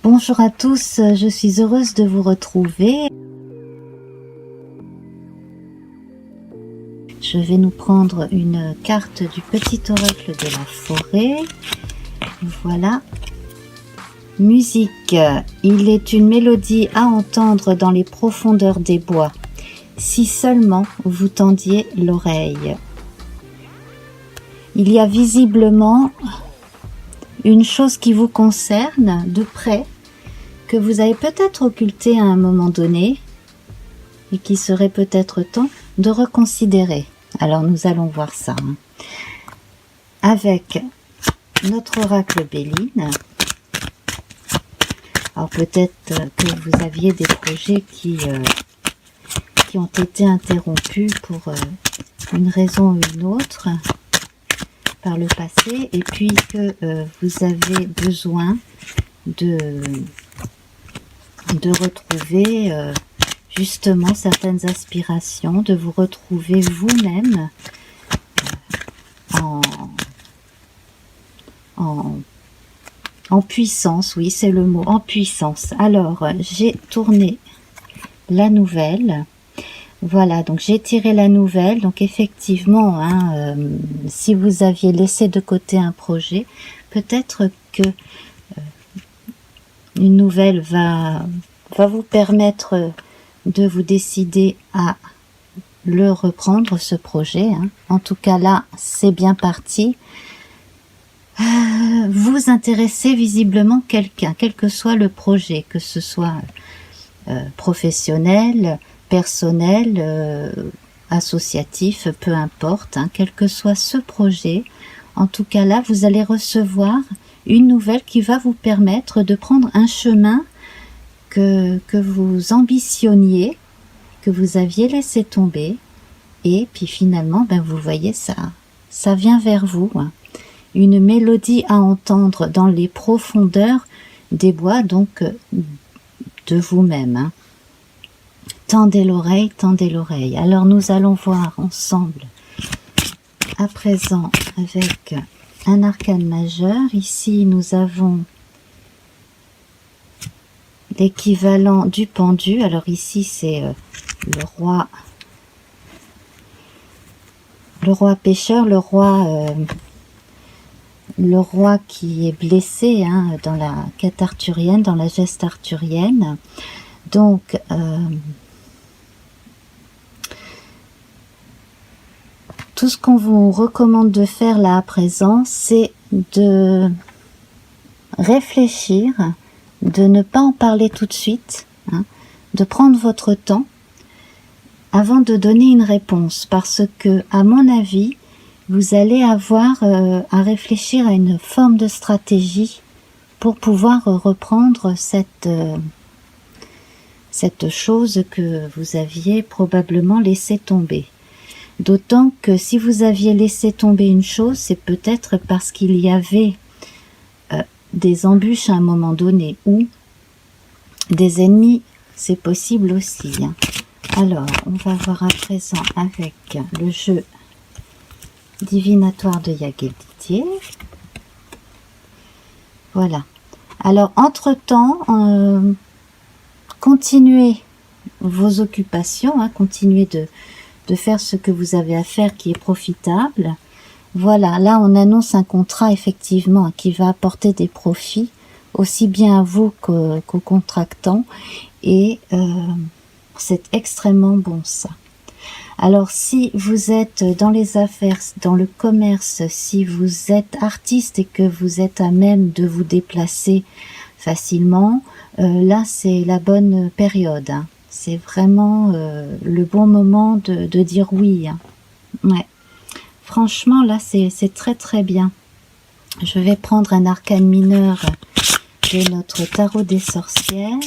Bonjour à tous, je suis heureuse de vous retrouver. Je vais nous prendre une carte du petit oracle de la forêt. Voilà. Musique. Il est une mélodie à entendre dans les profondeurs des bois. Si seulement vous tendiez l'oreille. Il y a visiblement une chose qui vous concerne de près, que vous avez peut-être occulté à un moment donné et qui serait peut-être temps de reconsidérer. Alors nous allons voir ça avec notre oracle Béline. Alors peut-être que vous aviez des projets qui ont été interrompus pour une raison ou une autre par le passé, et puis que vous avez besoin de retrouver justement certaines aspirations, de vous retrouver vous-même en puissance, oui c'est le mot, en puissance. Alors j'ai tourné la nouvelle. Voilà, donc j'ai tiré la nouvelle. Donc effectivement, si vous aviez laissé de côté un projet, peut-être que une nouvelle va vous permettre de vous décider à le reprendre, ce projet. En tout cas là, c'est bien parti. Vous intéressez visiblement quelqu'un, quel que soit le projet, que ce soit professionnel, personnel, associatif, peu importe, quel que soit ce projet. En tout cas là, vous allez recevoir une nouvelle qui va vous permettre de prendre un chemin que vous ambitionniez, que vous aviez laissé tomber, et puis finalement, vous voyez, ça vient vers vous. Une mélodie à entendre dans les profondeurs des bois, donc de vous-même. Tendez l'oreille, tendez l'oreille. Alors nous allons voir ensemble à présent avec un arcane majeur. Ici nous avons l'équivalent du pendu. Alors ici c'est le roi pêcheur, le roi qui est blessé dans la quête arthurienne, dans la geste arthurienne. Donc tout ce qu'on vous recommande de faire là à présent, c'est de réfléchir, de ne pas en parler tout de suite, de prendre votre temps avant de donner une réponse, parce que, à mon avis, vous allez avoir à réfléchir à une forme de stratégie pour pouvoir reprendre cette chose que vous aviez probablement laissé tomber. D'autant que si vous aviez laissé tomber une chose, c'est peut-être parce qu'il y avait des embûches à un moment donné, ou des ennemis, c'est possible aussi. Alors, on va voir à présent avec le jeu divinatoire de Yagé-Didier. Voilà. Alors, entre-temps, continuez vos occupations, continuez de faire ce que vous avez à faire qui est profitable. Voilà, là on annonce un contrat effectivement qui va apporter des profits aussi bien à vous qu'aux contractants, et c'est extrêmement bon ça. Alors si vous êtes dans les affaires, dans le commerce, si vous êtes artiste et que vous êtes à même de vous déplacer facilement, là c'est la bonne période. C'est vraiment le bon moment de dire oui. Ouais. Franchement, là, c'est très très bien. Je vais prendre un arcane mineur de notre tarot des sorcières.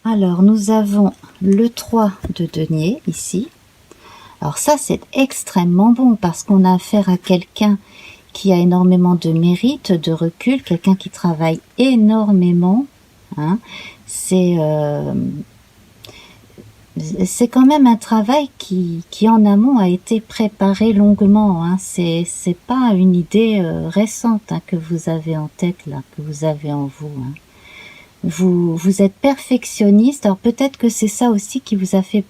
Alors, nous avons le 3 de denier, ici. Alors ça, c'est extrêmement bon, parce qu'on a affaire à quelqu'un qui a énormément de mérite, de recul, quelqu'un qui travaille énormément. C'est c'est quand même un travail qui en amont a été préparé longuement, hein. C'est pas une idée récente, hein, que vous avez en tête là, que vous avez en vous, hein. Vous êtes perfectionniste, alors peut-être que c'est ça aussi qui vous a fait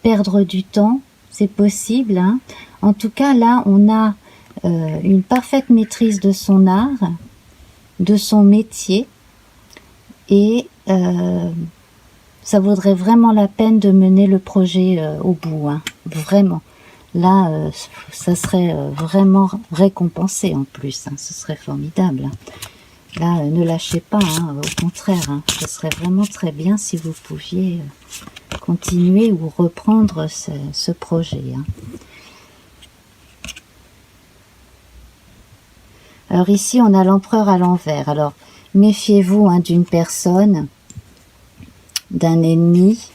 perdre du temps, c'est possible, hein. En tout cas là on a une parfaite maîtrise de son art, de son métier, et ça vaudrait vraiment la peine de mener le projet au bout, hein, vraiment. Là, ça serait vraiment récompensé en plus, hein, ce serait formidable. Là, ne lâchez pas, hein, au contraire, hein, ce serait vraiment très bien si vous pouviez continuer ou reprendre ce projet, hein. Alors ici, on a l'empereur à l'envers. Alors, méfiez-vous, hein, d'une personne, d'un ennemi,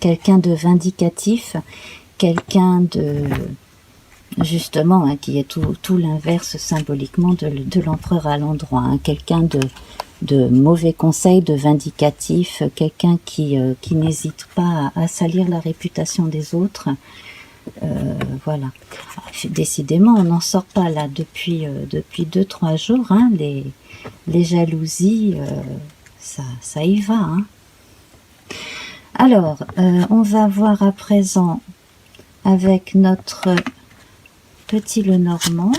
quelqu'un de vindicatif, quelqu'un de, justement, hein, qui est tout l'inverse symboliquement de l'empereur à l'endroit, hein, quelqu'un de mauvais conseil, de vindicatif, quelqu'un qui n'hésite pas à salir la réputation des autres. Voilà. Décidément, on n'en sort pas là depuis 2-3 jours, hein, les jalousies, ça y va, hein. Alors, on va voir à présent avec notre petit Lenormand,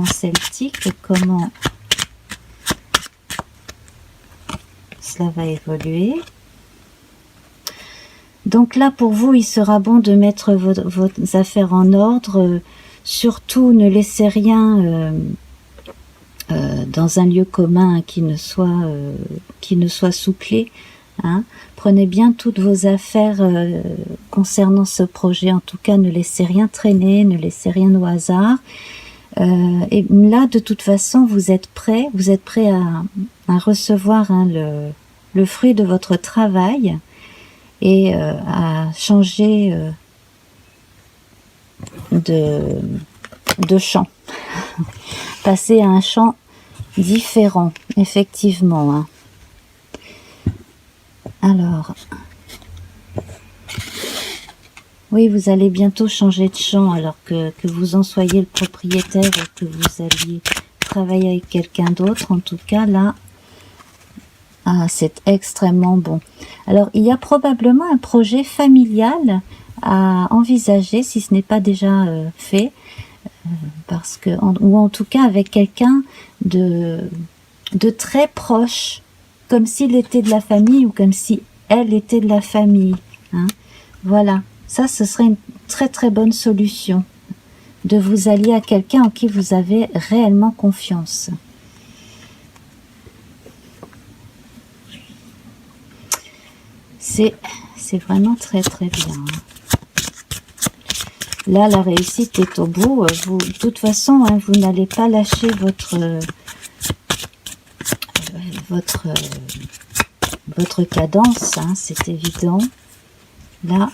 celtique, comment cela va évoluer. Donc là, pour vous, il sera bon de mettre vos affaires en ordre. Surtout, ne laissez rien dans un lieu commun qui ne soit sous clé, hein. Prenez bien toutes vos affaires concernant ce projet. En tout cas, ne laissez rien traîner, ne laissez rien au hasard. Et là, de toute façon, vous êtes prêt à recevoir, hein, le fruit de votre travail, et à changer de champ. Passer à un champ différent, effectivement, hein. Alors, oui, vous allez bientôt changer de champ, alors que vous en soyez le propriétaire et que vous alliez travailler avec quelqu'un d'autre. En tout cas, là, c'est extrêmement bon. Alors, il y a probablement un projet familial à envisager, si ce n'est pas déjà fait, parce que, ou en tout cas avec quelqu'un de très proche, comme s'il était de la famille ou comme si elle était de la famille, hein. Voilà, ça, ce serait une très très bonne solution, de vous allier à quelqu'un en qui vous avez réellement confiance. C'est vraiment très très bien. Là, la réussite est au bout. Vous, de toute façon, hein, vous n'allez pas lâcher votre cadence, hein, c'est évident. Là,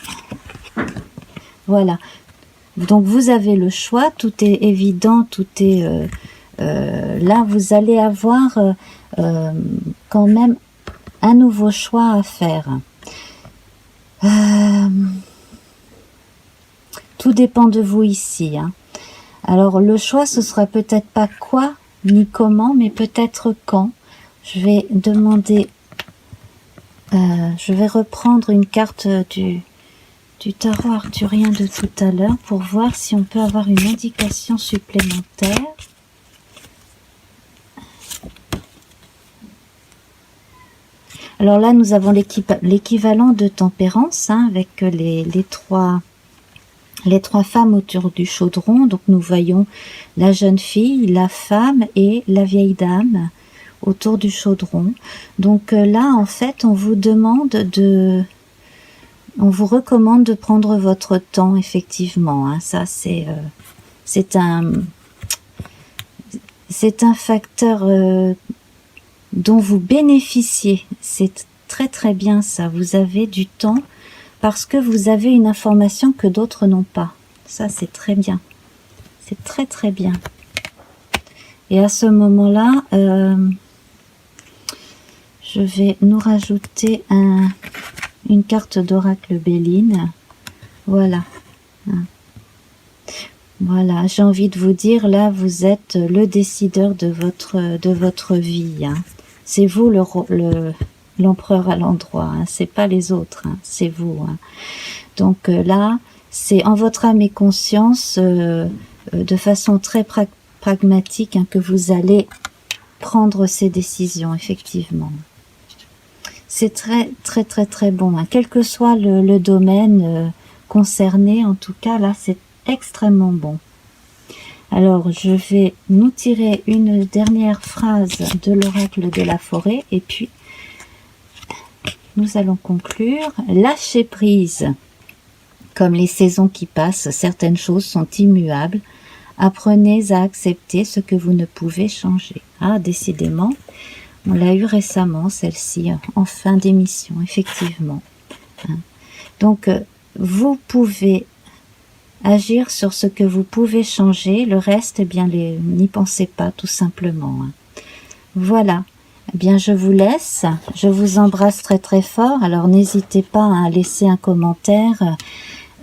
voilà. Donc, vous avez le choix. Tout est évident, tout est... là, vous allez avoir quand même un nouveau choix à faire. Tout dépend de vous ici, hein. Alors le choix, ce sera peut-être pas quoi ni comment, mais peut-être quand. Je vais demander, je vais reprendre une carte du tarot arthurien de tout à l'heure pour voir si on peut avoir une indication supplémentaire. Alors là, nous avons l'équivalent de tempérance, hein, avec les trois femmes autour du chaudron. Donc nous voyons la jeune fille, la femme et la vieille dame autour du chaudron. Donc là, en fait, on vous recommande de prendre votre temps, effectivement, hein. Ça, c'est un facteur dont vous bénéficiez. C'est très très bien ça. Vous avez du temps parce que vous avez une information que d'autres n'ont pas. Ça, c'est très bien. C'est très très bien. Et à ce moment-là, je vais nous rajouter une carte d'oracle Béline. Voilà. Voilà, j'ai envie de vous dire, là, vous êtes le décideur de votre vie. Hein. C'est vous l'empereur à l'endroit, hein. C'est pas les autres, hein. C'est vous. Hein. Donc là, c'est en votre âme et conscience, de façon très pragmatique, hein, que vous allez prendre ces décisions, effectivement. C'est très très très très bon, hein. Quel que soit le domaine concerné, en tout cas, là, c'est extrêmement bon. Alors, je vais nous tirer une dernière phrase de l'oracle de la forêt et puis nous allons conclure. Lâchez prise. Comme les saisons qui passent, certaines choses sont immuables. Apprenez à accepter ce que vous ne pouvez changer. Ah, décidément, on l'a eu récemment, celle-ci, en fin d'émission, effectivement. Donc, vous pouvez agir sur ce que vous pouvez changer, le reste, eh bien, n'y pensez pas, tout simplement. Voilà, eh bien, je vous laisse, je vous embrasse très très fort, alors n'hésitez pas à laisser un commentaire,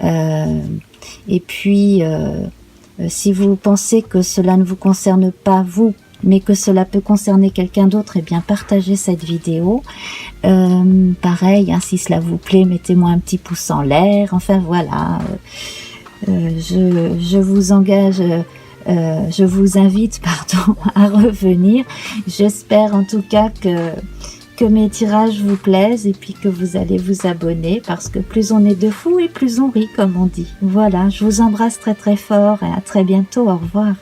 et puis, si vous pensez que cela ne vous concerne pas vous, mais que cela peut concerner quelqu'un d'autre, eh bien, partagez cette vidéo. Pareil, hein, si cela vous plaît, mettez-moi un petit pouce en l'air, enfin voilà. Je vous engage, je vous invite, pardon, à revenir. J'espère en tout cas que mes tirages vous plaisent et puis que vous allez vous abonner parce que plus on est de fous et plus on rit, comme on dit. Voilà, je vous embrasse très très fort et à très bientôt. Au revoir.